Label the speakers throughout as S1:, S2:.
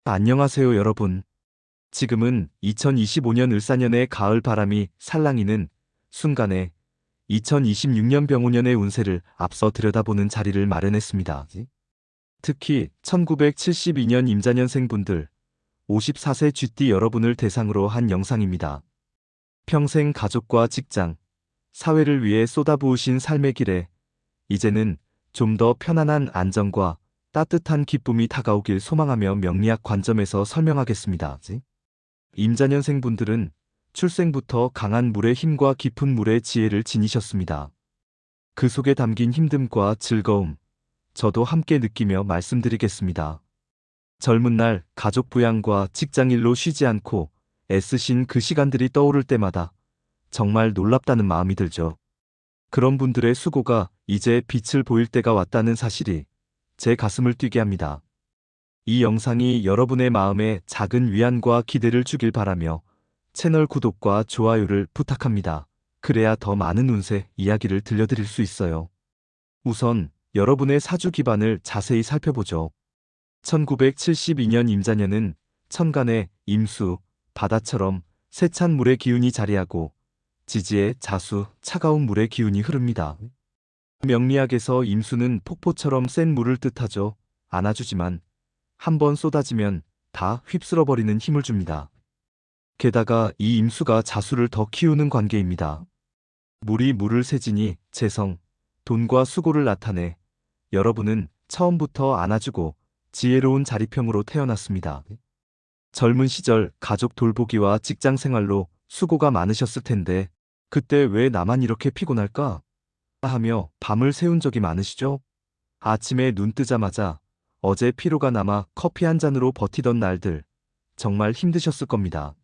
S1: 안녕하세요, 여러분. 지금은 2025년 을사년의 가을 바람이 살랑이는 순간에 2026년 병오년의 운세를 앞서 들여다보는 자리를 마련했습니다. 특히 1972년 임자년생 분들 54세 쥐띠 여러분을 대상으로 한 영상입니다. 평생 가족과 직장, 사회를 위해 쏟아부으신 삶의 길에 이제는 좀 더 편안한 안정과 따뜻한 기쁨이 다가오길 소망하며 명리학 관점에서 설명하겠습니다. 임자년생 분들은 출생부터 강한 물의 힘과 깊은 물의 지혜를 지니셨습니다. 그 속에 담긴 힘듦과 즐거움, 저도 함께 느끼며 말씀드리겠습니다. 젊은 날 가족 부양과 직장일로 쉬지 않고 애쓰신 그 시간들이 떠오를 때마다 정말 놀랍다는 마음이 들죠. 그런 분들의 수고가 이제 빛을 보일 때가 왔다는 사실이 제 가슴을 뛰게 합니다. 이 영상이 여러분의 마음에 작은 위안과 기대를 주길 바라며 채널 구독과 좋아요를 부탁합니다. 그래야 더 많은 운세 이야기를 들려드릴 수 있어요. 우선 여러분의 사주 기반을 자세히 살펴보죠. 1972년 임자년은 천간에 임수, 바다처럼 세찬 물의 기운이 자리하고 지지에 자수, 차가운 물의 기운이 흐릅니다. 명리학에서 임수는 폭포처럼 센 물을 뜻하죠. 안아주지만 한번 쏟아지면 다 휩쓸어버리는 힘을 줍니다. 게다가 이 임수가 자수를 더 키우는 관계입니다. 물이 물을 세지니 재성, 돈과 수고를 나타내 여러분은 처음부터 안아주고 지혜로운 자리평으로 태어났습니다. 젊은 시절 가족 돌보기와 직장 생활로 수고가 많으셨을 텐데 그때 왜 나만 이렇게 피곤할까? 하며 밤을 새운 적이 많으시죠? 아침에 눈 뜨자마자 어제 피로가 남아 커피 한 잔으로 버티던 날들 정말 힘드셨을 겁니다.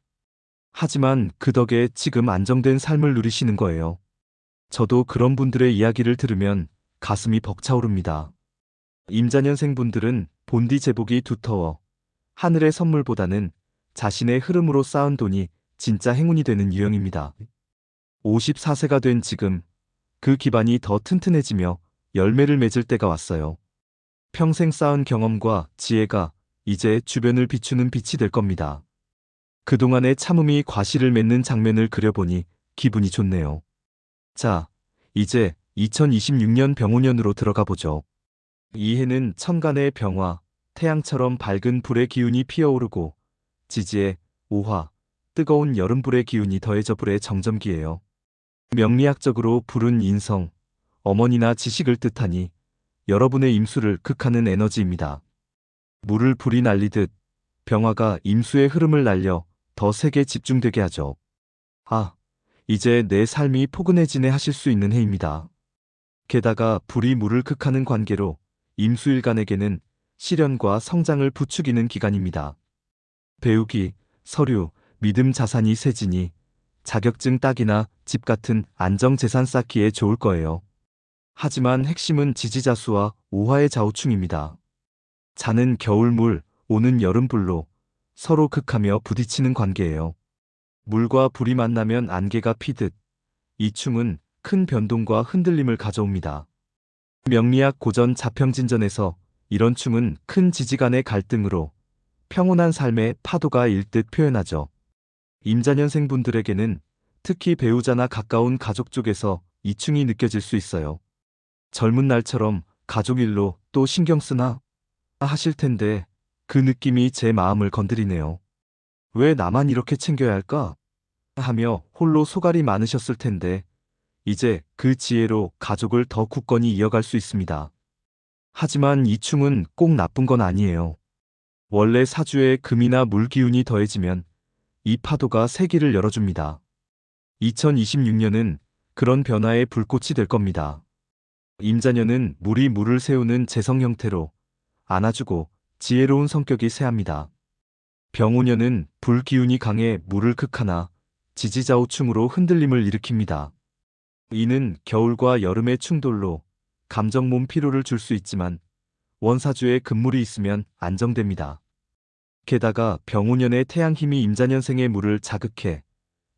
S1: 하지만 그 덕에 지금 안정된 삶을 누리시는 거예요. 저도 그런 분들의 이야기를 들으면 가슴이 벅차오릅니다. 임자년생 분들은 본디 제복이 두터워 하늘의 선물보다는 자신의 흐름으로 쌓은 돈이 진짜 행운이 되는 유형입니다. 54세가 된 지금 그 기반이 더 튼튼해지며 열매를 맺을 때가 왔어요. 평생 쌓은 경험과 지혜가 이제 주변을 비추는 빛이 될 겁니다. 그동안의 참음이 과실을 맺는 장면을 그려보니 기분이 좋네요. 자, 이제 2026년 병오년으로 들어가 보죠. 이 해는 천간의 병화, 태양처럼 밝은 불의 기운이 피어오르고 지지에 오화, 뜨거운 여름불의 기운이 더해져 불의 정점기예요. 명리학적으로 불은 인성, 어머니나 지식을 뜻하니 여러분의 임수를 극하는 에너지입니다. 물을 불이 날리듯 병화가 임수의 흐름을 날려 더 세게 집중되게 하죠. 아, 이제 내 삶이 포근해지네 하실 수 있는 해입니다. 게다가 불이 물을 극하는 관계로 임수일간에게는 시련과 성장을 부추기는 기간입니다. 배우기, 서류, 믿음 자산이 세지니 자격증 따기나 집 같은 안정재산 쌓기에 좋을 거예요. 하지만 핵심은 지지자수와 오화의 좌우충입니다. 자는 겨울물, 오는 여름불로 서로 극하며 부딪히는 관계예요. 물과 불이 만나면 안개가 피듯 이 충은 큰 변동과 흔들림을 가져옵니다. 명리학 고전 자평진전에서 이런 충은 큰 지지 간의 갈등으로 평온한 삶의 파도가 일 듯 표현하죠. 임자년생 분들에게는 특히 배우자나 가까운 가족 쪽에서 이 충이 느껴질 수 있어요. 젊은 날처럼 가족 일로 또 신경 쓰나? 하실 텐데 그 느낌이 제 마음을 건드리네요. 왜 나만 이렇게 챙겨야 할까? 하며 홀로 소갈이 많으셨을 텐데 이제 그 지혜로 가족을 더 굳건히 이어갈 수 있습니다. 하지만 이 충은 꼭 나쁜 건 아니에요. 원래 사주에 금이나 물 기운이 더해지면 이 파도가 세기를 열어줍니다. 2026년은 그런 변화의 불꽃이 될 겁니다. 임자년은 물이 물을 세우는 재성 형태로 안아주고 지혜로운 성격이 세합니다. 병오년은 불 기운이 강해 물을 극하나 지지자우충으로 흔들림을 일으킵니다. 이는 겨울과 여름의 충돌로 감정 몸 피로를 줄 수 있지만 원사주에 금물이 있으면 안정됩니다. 게다가 병오년의 태양 힘이 임자년생의 물을 자극해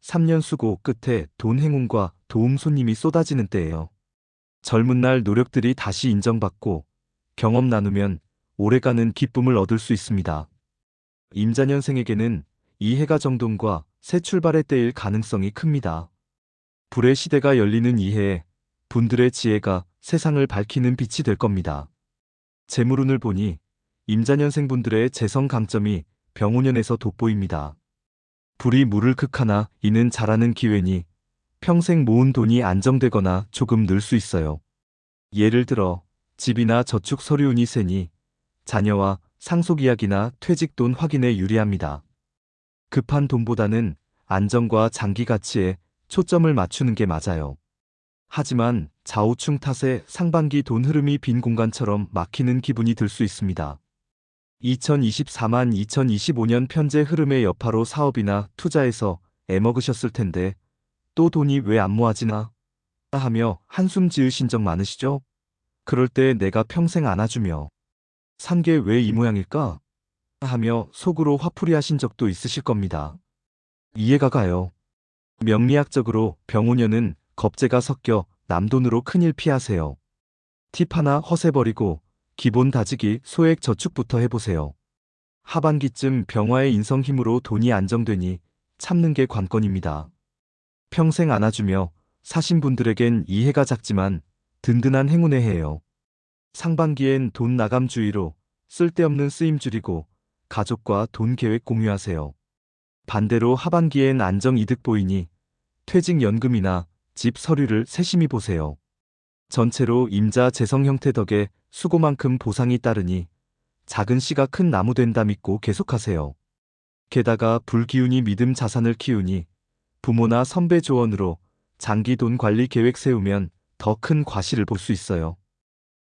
S1: 3년 수고 끝에 돈 행운과 도움 손님이 쏟아지는 때예요. 젊은 날 노력들이 다시 인정받고 경험 나누면 오래가는 기쁨을 얻을 수 있습니다. 임자년생에게는 이 해가 정동과 새 출발의 때일 가능성이 큽니다. 불의 시대가 열리는 이 해에 분들의 지혜가 세상을 밝히는 빛이 될 겁니다. 재물운을 보니 임자년생 분들의 재성 강점이 병오년에서 돋보입니다. 불이 물을 극하나 이는 잘하는 기회니 평생 모은 돈이 안정되거나 조금 늘 수 있어요. 예를 들어 집이나 저축 서류운이 세니 자녀와 상속 이야기나 퇴직 돈 확인에 유리합니다. 급한 돈보다는 안정과 장기 가치에 초점을 맞추는 게 맞아요. 하지만 좌우충 탓에 상반기 돈 흐름이 빈 공간처럼 막히는 기분이 들 수 있습니다. 2024만 2025년 편제 흐름의 여파로 사업이나 투자에서 애먹으셨을 텐데 또 돈이 왜 안 모아지나 하며 한숨 지으신 적 많으시죠? 그럴 때 내가 평생 안아주며 산 게 왜 이 모양일까? 하며 속으로 화풀이 하신 적도 있으실 겁니다. 이해가 가요. 명리학적으로 병오년은 겁재가 섞여 남돈으로 큰일 피하세요. 팁 하나 허세버리고 기본 다지기 소액 저축부터 해보세요. 하반기쯤 병화의 인성 힘으로 돈이 안정되니 참는 게 관건입니다. 평생 안아주며 사신 분들에겐 이 해가 작지만 든든한 행운의 해예요. 상반기엔 돈 나감 주의로 쓸데없는 쓰임 줄이고 가족과 돈 계획 공유하세요. 반대로 하반기엔 안정 이득 보이니 퇴직연금이나 집 서류를 세심히 보세요. 전체로 임자 재성 형태 덕에 수고만큼 보상이 따르니 작은 씨가 큰 나무 된다 믿고 계속하세요. 게다가 불기운이 믿음 자산을 키우니 부모나 선배 조언으로 장기 돈 관리 계획 세우면 더 큰 과실을 볼 수 있어요.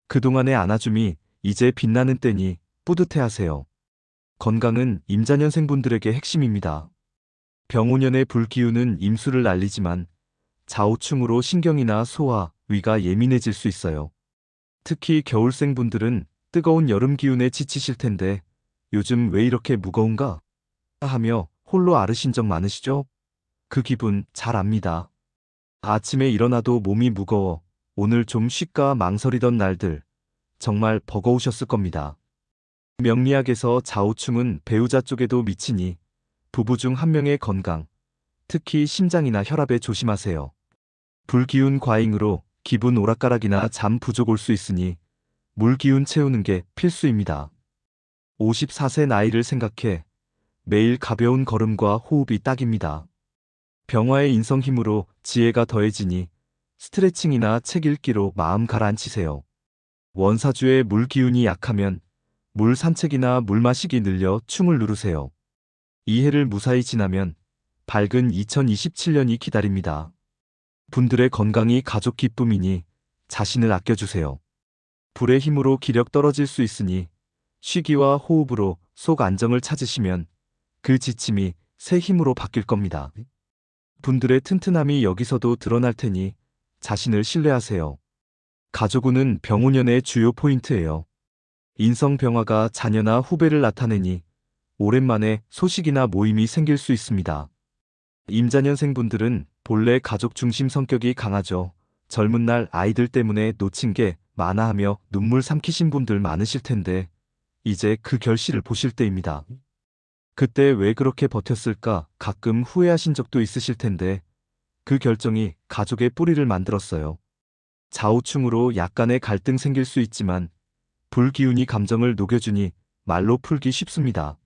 S1: 그동안의 안아줌이 이제 빛나는 때니 뿌듯해하세요. 건강은 임자년생분들에게 핵심입니다. 병오년의 불기운은 임수를 날리지만 좌우충으로 신경이나 소화, 위가 예민해질 수 있어요. 특히 겨울생분들은 뜨거운 여름 기운에 지치실 텐데 요즘 왜 이렇게 무거운가? 하며 홀로 앓으신 적 많으시죠? 그 기분 잘 압니다. 아침에 일어나도 몸이 무거워 오늘 좀 쉴까 망설이던 날들 정말 버거우셨을 겁니다. 명리학에서 좌우충은 배우자 쪽에도 미치니 부부 중 한 명의 건강, 특히 심장이나 혈압에 조심하세요. 불기운 과잉으로 기분 오락가락이나 잠 부족 올 수 있으니 물기운 채우는 게 필수입니다. 54세 나이를 생각해 매일 가벼운 걸음과 호흡이 딱입니다. 병화의 인성 힘으로 지혜가 더해지니 스트레칭이나 책 읽기로 마음 가라앉히세요. 원사주의 물 기운이 약하면 물 산책이나 물 마시기 늘려 충을 누르세요. 이 해를 무사히 지나면 밝은 2027년이 기다립니다. 분들의 건강이 가족 기쁨이니 자신을 아껴주세요. 불의 힘으로 기력 떨어질 수 있으니 쉬기와 호흡으로 속 안정을 찾으시면 그 지침이 새 힘으로 바뀔 겁니다. 분들의 튼튼함이 여기서도 드러날 테니 자신을 신뢰하세요. 가족운은 병오년의 주요 포인트예요. 인성병화가 자녀나 후배를 나타내니 오랜만에 소식이나 모임이 생길 수 있습니다. 임자년생분들은 본래 가족 중심 성격이 강하죠. 젊은 날 아이들 때문에 놓친 게 많아 하며 눈물 삼키신 분들 많으실 텐데 이제 그 결실을 보실 때입니다. 그때 왜 그렇게 버텼을까 가끔 후회하신 적도 있으실 텐데 그 결정이 가족의 뿌리를 만들었어요. 좌우충으로 약간의 갈등 생길 수 있지만 불기운이 감정을 녹여주니 말로 풀기 쉽습니다.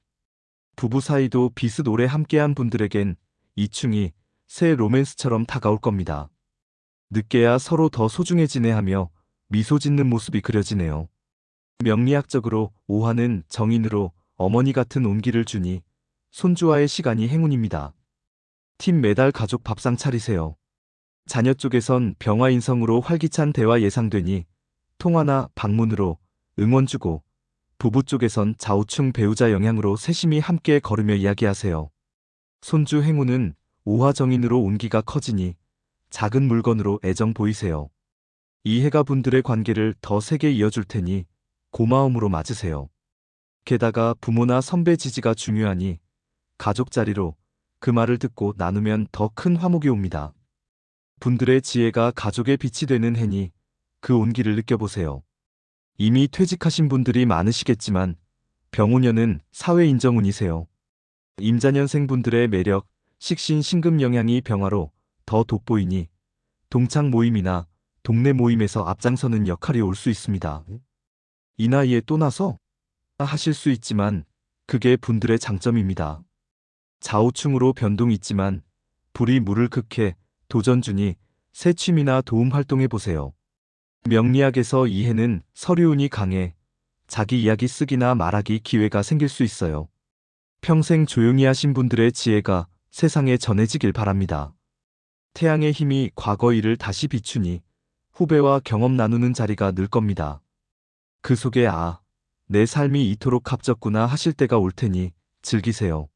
S1: 부부 사이도 비슷 오래 함께한 분들에겐 이충이 새 로맨스처럼 다가올 겁니다. 늦게야 서로 더 소중해지네 하며 미소 짓는 모습이 그려지네요. 명리학적으로 오화는 정인으로 어머니 같은 온기를 주니 손주와의 시간이 행운입니다. 팀 매달 가족 밥상 차리세요. 자녀 쪽에선 병화인성으로 활기찬 대화 예상되니 통화나 방문으로 응원 주고 부부 쪽에선 좌우충 배우자 영향으로 세심히 함께 걸으며 이야기하세요. 손주 행운은 오화정인으로 온기가 커지니 작은 물건으로 애정 보이세요. 이 해가 분들의 관계를 더 세게 이어줄 테니 고마움으로 맞으세요. 게다가 부모나 선배 지지가 중요하니 가족 자리로 그 말을 듣고 나누면 더 큰 화목이 옵니다. 분들의 지혜가 가족의 빛이 되는 해니 그 온기를 느껴보세요. 이미 퇴직하신 분들이 많으시겠지만 병오년은 사회 인정운이세요. 임자년생분들의 매력, 식신, 신금 영향이 병화로 더 돋보이니 동창 모임이나 동네 모임에서 앞장서는 역할이 올 수 있습니다. 이 나이에 또 나서 하실 수 있지만 그게 분들의 장점입니다. 좌우충으로 변동 있지만 불이 물을 극해 도전주니 새 취미나 도움 활동해 보세요. 명리학에서 이 해는 서류운이 강해 자기 이야기 쓰기나 말하기 기회가 생길 수 있어요. 평생 조용히 하신 분들의 지혜가 세상에 전해지길 바랍니다. 태양의 힘이 과거 일을 다시 비추니 후배와 경험 나누는 자리가 늘 겁니다. 그 속에 내 삶이 이토록 값졌구나 하실 때가 올 테니 즐기세요.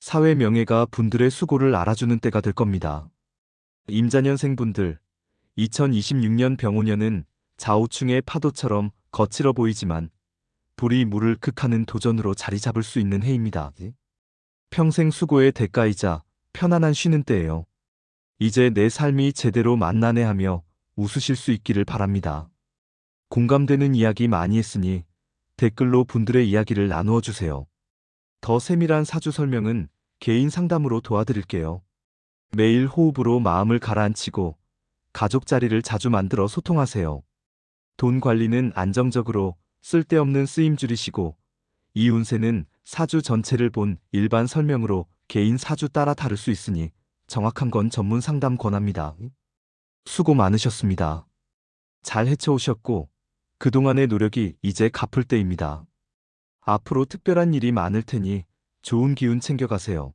S1: 사회 명예가 분들의 수고를 알아주는 때가 될 겁니다. 임자년생분들, 2026년 병오년은 좌우충의 파도처럼 거칠어 보이지만 불이 물을 극하는 도전으로 자리 잡을 수 있는 해입니다. 평생 수고의 대가이자 편안한 쉬는 때예요. 이제 내 삶이 제대로 만나네 하며 웃으실 수 있기를 바랍니다. 공감되는 이야기 많이 했으니 댓글로 분들의 이야기를 나누어 주세요. 더 세밀한 사주 설명은 개인 상담으로 도와드릴게요. 매일 호흡으로 마음을 가라앉히고 가족 자리를 자주 만들어 소통하세요. 돈 관리는 안정적으로 쓸데없는 쓰임 줄이시고 이 운세는 사주 전체를 본 일반 설명으로 개인 사주 따라 다를 수 있으니 정확한 건 전문 상담 권합니다. 수고 많으셨습니다. 잘 헤쳐오셨고 그동안의 노력이 이제 갚을 때입니다. 앞으로 특별한 일이 많을 테니 좋은 기운 챙겨가세요.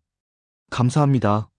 S1: 감사합니다.